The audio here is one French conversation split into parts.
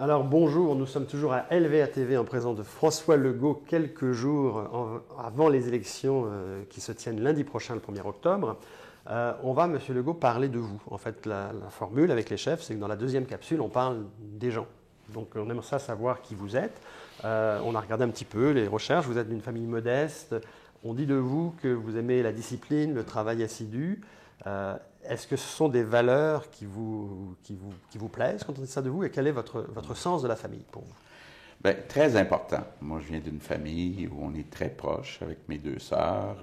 Alors bonjour, nous sommes toujours à LVA TV en présence de François Legault, quelques jours avant les élections qui se tiennent lundi prochain, le 1er octobre. On va, Monsieur Legault, parler de vous. En fait, la formule avec les chefs, c'est que dans la deuxième capsule, on parle des gens. Donc on aimerait ça savoir qui vous êtes. On a regardé un petit peu les recherches, vous êtes d'une famille modeste. On dit de vous que vous aimez la discipline, le travail assidu. Est-ce que ce sont des valeurs qui vous plaisent quand on dit ça de vous? Et quel est votre sens de la famille pour vous? Bien, très important. Moi, je viens d'une famille où on est très proche avec mes deux sœurs.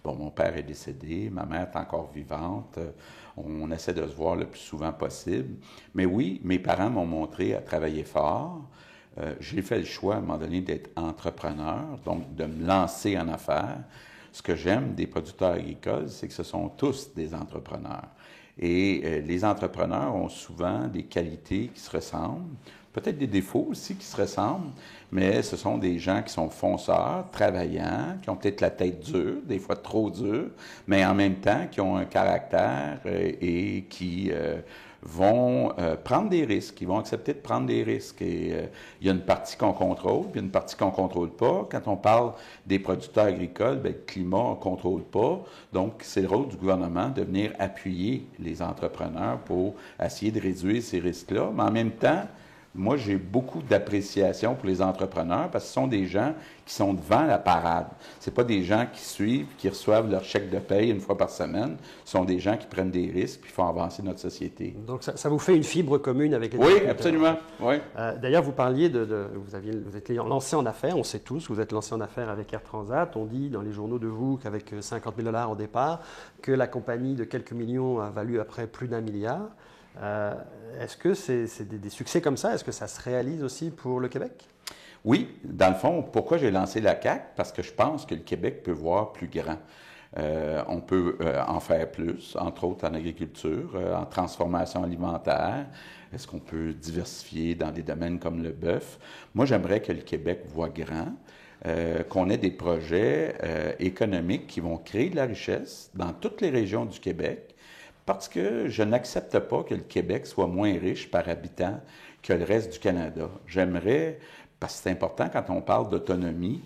Bon, mon père est décédé, ma mère est encore vivante. On essaie de se voir le plus souvent possible. Mais oui, mes parents m'ont montré à travailler fort. J'ai fait le choix, à un moment donné, d'être entrepreneur, donc de me lancer en affaires. Ce que j'aime des producteurs agricoles, c'est que ce sont tous des entrepreneurs. Et les entrepreneurs ont souvent des qualités qui se ressemblent, peut-être des défauts aussi qui se ressemblent, mais ce sont des gens qui sont fonceurs, travaillants, qui ont peut-être la tête dure, des fois trop dure, mais en même temps qui ont un caractère et qui vont prendre des risques, ils vont accepter de prendre des risques. Et il y a une partie qu'on contrôle, puis il y a une partie qu'on ne contrôle pas. Quand on parle des producteurs agricoles, bien, le climat, on ne contrôle pas. Donc, c'est le rôle du gouvernement de venir appuyer les entrepreneurs pour essayer de réduire ces risques-là. Mais en même temps, moi, j'ai beaucoup d'appréciation pour les entrepreneurs parce que ce sont des gens qui sont devant la parade. Ce pas des gens qui suivent, qui reçoivent leur chèque de paye une fois par semaine. Ce sont des gens qui prennent des risques et font avancer notre société. Donc, ça vous fait une fibre commune avec les Oui, absolument. Oui. D'ailleurs, vous parliez vous êtes lancé en affaires, on sait tous, vous êtes lancé en affaires avec Air Transat. On dit dans les journaux de vous qu'avec 50 000 $ au départ, que la compagnie de quelques millions a valu après plus d'1 milliard. Est-ce que c'est des succès comme ça? Est-ce que ça se réalise aussi pour le Québec? Oui, dans le fond, pourquoi j'ai lancé la CAQ? Parce que je pense que le Québec peut voir plus grand. On peut en faire plus, entre autres en agriculture, en transformation alimentaire. Est-ce qu'on peut diversifier dans des domaines comme le bœuf? Moi, j'aimerais que le Québec voit grand. Qu'on ait des projets économiques qui vont créer de la richesse dans toutes les régions du Québec. Parce que je n'accepte pas que le Québec soit moins riche par habitant que le reste du Canada. J'aimerais, parce que c'est important quand on parle d'autonomie,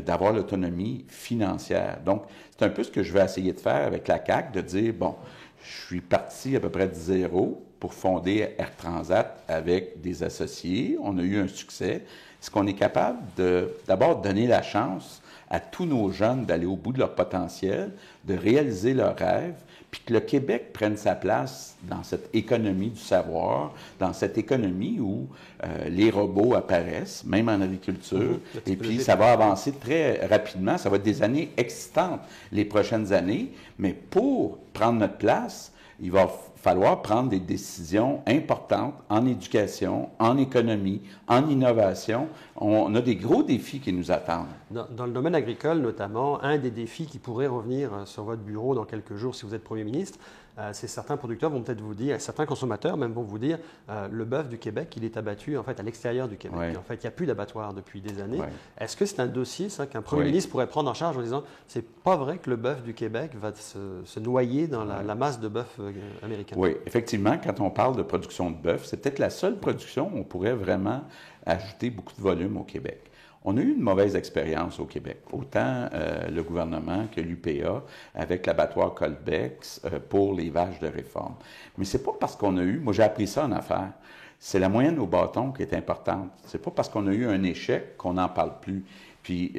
d'avoir l'autonomie financière. Donc, c'est un peu ce que je vais essayer de faire avec la CAQ, de dire, bon, je suis parti à peu près de zéro pour fonder Air Transat avec des associés. On a eu un succès. Est-ce qu'on est capable de, d'abord, donner la chance à tous nos jeunes d'aller au bout de leur potentiel, de réaliser leurs rêves, puis que le Québec prenne sa place dans cette économie du savoir, dans cette économie où les robots apparaissent, même en agriculture, et puis ça va avancer très rapidement. Ça va être des années excitantes les prochaines années, mais pour prendre notre place, il va falloir prendre des décisions importantes en éducation, en économie, en innovation. On a des gros défis qui nous attendent. Dans le domaine agricole, notamment, un des défis qui pourrait revenir sur votre bureau dans quelques jours si vous êtes Premier ministre, c'est certains producteurs vont peut-être vous dire, certains consommateurs même vont vous dire, le bœuf du Québec, il est abattu en fait à l'extérieur du Québec. Ouais. En fait, il n'y a plus d'abattoir depuis des années. Ouais. Est-ce que c'est un dossier, ça, qu'un Premier ministre pourrait prendre en charge en disant, c'est pas vrai que le bœuf du Québec va se noyer dans la masse de bœuf américain? Oui, effectivement, quand on parle de production de bœuf, c'est peut-être la seule production où on pourrait vraiment ajouter beaucoup de volume au Québec. On a eu une mauvaise expérience au Québec, autant le gouvernement que l'UPA avec l'abattoir Colbex pour les vaches de réforme. Mais c'est pas parce qu'on a eu, moi j'ai appris ça en affaires, c'est la moyenne au bâton qui est importante. C'est pas parce qu'on a eu un échec qu'on n'en parle plus. Puis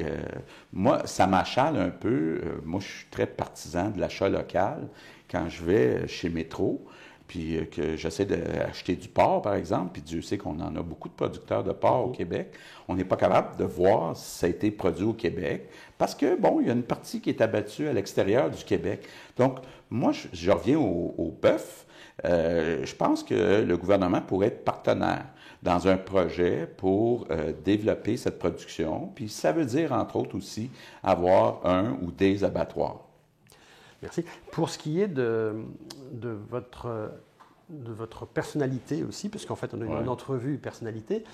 moi, ça m'achale un peu. Moi, je suis très partisan de l'achat local. Quand je vais chez Métro, puis que j'essaie d'acheter du porc, par exemple, puis Dieu sait qu'on en a beaucoup de producteurs de porc au Québec, on n'est pas capable de voir si ça a été produit au Québec, parce que, bon, il y a une partie qui est abattue à l'extérieur du Québec. Donc, moi, je reviens au bœuf. Je pense que le gouvernement pourrait être partenaire dans un projet pour développer cette production, puis ça veut dire, entre autres aussi, avoir un ou des abattoirs. Merci. Pour ce qui est de votre de votre personnalité aussi, puisqu'en fait, on a une Ouais. entrevue personnalité.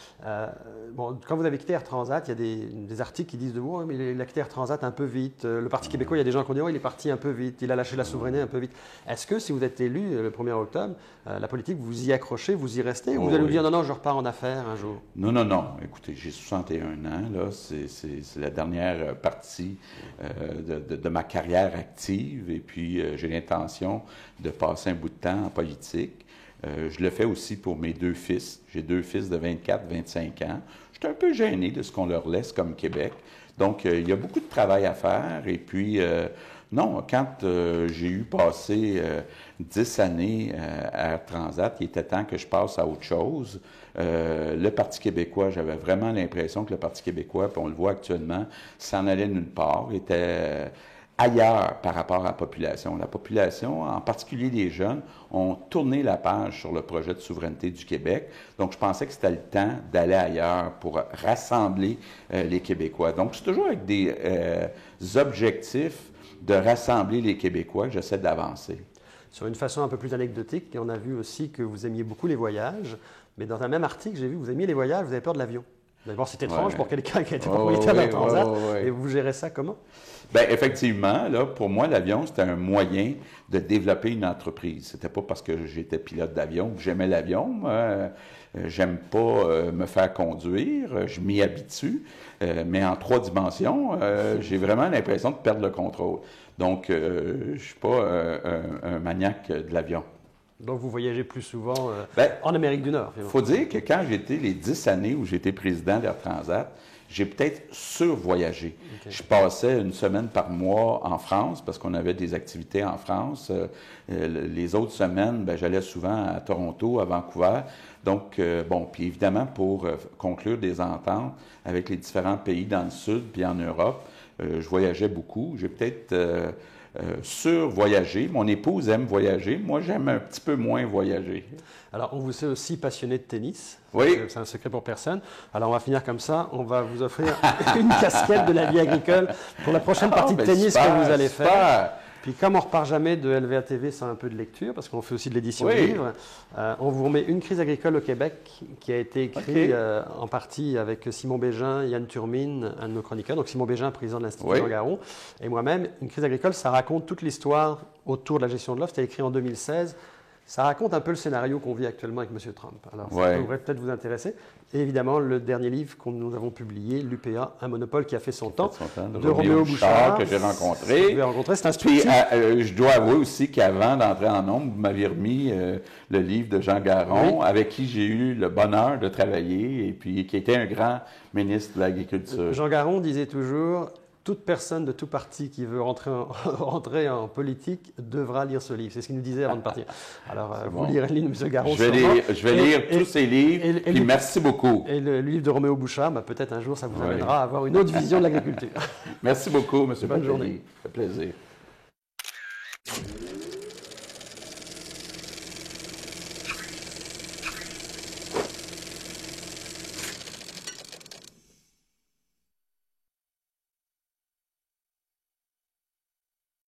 Bon, quand vous avez quitté Air Transat, il y a des articles qui disent de vous, oh, mais il a quitté Air Transat un peu vite. Le Parti québécois, il y a des gens qui ont dit, oh, il est parti un peu vite, il a lâché la souveraineté un peu vite. Est-ce que si vous êtes élu le 1er octobre, la politique, vous y accrochez, vous y restez, ou vous allez nous dire, non, non, je repars en affaires un jour? Non, non, non. Écoutez, j'ai 61 ans, là. C'est la dernière partie de ma carrière active. Et puis, j'ai l'intention de passer un bout de temps en politique. Je le fais aussi pour mes 2 fils. J'ai 2 fils de 24, 25 ans. Je suis un peu gêné de ce qu'on leur laisse comme Québec. Donc, il y a beaucoup de travail à faire. Et puis, non, quand j'ai eu passé 10 années à Air Transat, il était temps que je passe à autre chose. Le Parti québécois, j'avais vraiment l'impression que le Parti québécois, puis on le voit actuellement, s'en allait nulle part, était ailleurs par rapport à la population. La population, en particulier les jeunes, ont tourné la page sur le projet de souveraineté du Québec. Donc, je pensais que c'était le temps d'aller ailleurs pour rassembler les Québécois. Donc, c'est toujours avec des objectifs de rassembler les Québécois que j'essaie d'avancer. Sur une façon un peu plus anecdotique, on a vu aussi que vous aimiez beaucoup les voyages, mais dans un même article, j'ai vu que vous aimiez les voyages, vous avez peur de l'avion. D'abord, c'est étrange pour quelqu'un qui a été propriétaire d'un Transat. Et vous gérez ça comment? Bien, effectivement, là, pour moi, l'avion, c'était un moyen de développer une entreprise. C'était pas parce que j'étais pilote d'avion que j'aimais l'avion. J'aime pas me faire conduire, je m'y habitue, mais en 3 dimensions, j'ai vraiment l'impression de perdre le contrôle. Donc, je suis pas un maniaque de l'avion. Donc, vous voyagez plus souvent Ben, en Amérique du Nord. Il faut dire que quand j'étais les 10 années où j'étais président d'Air Transat, j'ai peut-être survoyagé. Okay. Je passais une semaine par mois en France parce qu'on avait des activités en France. Les autres semaines, ben, j'allais souvent à Toronto, à Vancouver. Donc, bon, puis évidemment, pour conclure des ententes avec les différents pays dans le Sud puis en Europe, je voyageais beaucoup. J'ai peut-être survoyager. Mon épouse aime voyager. Moi, j'aime un petit peu moins voyager. Alors, on vous sait aussi passionné de tennis. Oui. C'est un secret pour personne. Alors, on va finir comme ça. On va vous offrir une casquette de la vie agricole pour la prochaine partie de tennis que vous allez faire. Puis, comme on ne repart jamais de LVA TV sans un peu de lecture, parce qu'on fait aussi de l'édition de livres, on vous remet Une crise agricole au Québec, qui a été écrit en partie avec Simon Bégin, Yann Turmine, un de nos chroniqueurs. Donc, Simon Bégin, président de l'Institut Jean Garon, et moi-même. Une crise agricole, ça raconte toute l'histoire autour de la gestion de l'offre. C'était écrit en 2016. Ça raconte un peu le scénario qu'on vit actuellement avec M. Trump. Alors, ça pourrait peut-être vous intéresser. Et évidemment, le dernier livre que nous avons publié, l'UPA, un monopole qui a fait son temps, de Roméo Bouchard, que j'ai rencontré. C'est instructif. Puis, je dois avouer aussi qu'avant d'entrer en nombre, vous m'aviez remis le livre de Jean Garon, avec qui j'ai eu le bonheur de travailler, et puis qui était un grand ministre de l'Agriculture. Jean Garon disait toujours... Toute personne de tout parti qui veut rentrer en politique devra lire ce livre. C'est ce qu'il nous disait avant de partir. Alors, vous lirez le livre de M. Garon. Je vais lire tous ces livres, puis merci beaucoup. Et le livre de Roméo Bouchard, peut-être un jour, ça vous amènera à avoir une autre vision de l'agriculture. Merci beaucoup, M. Bonne journée. Ça fait plaisir.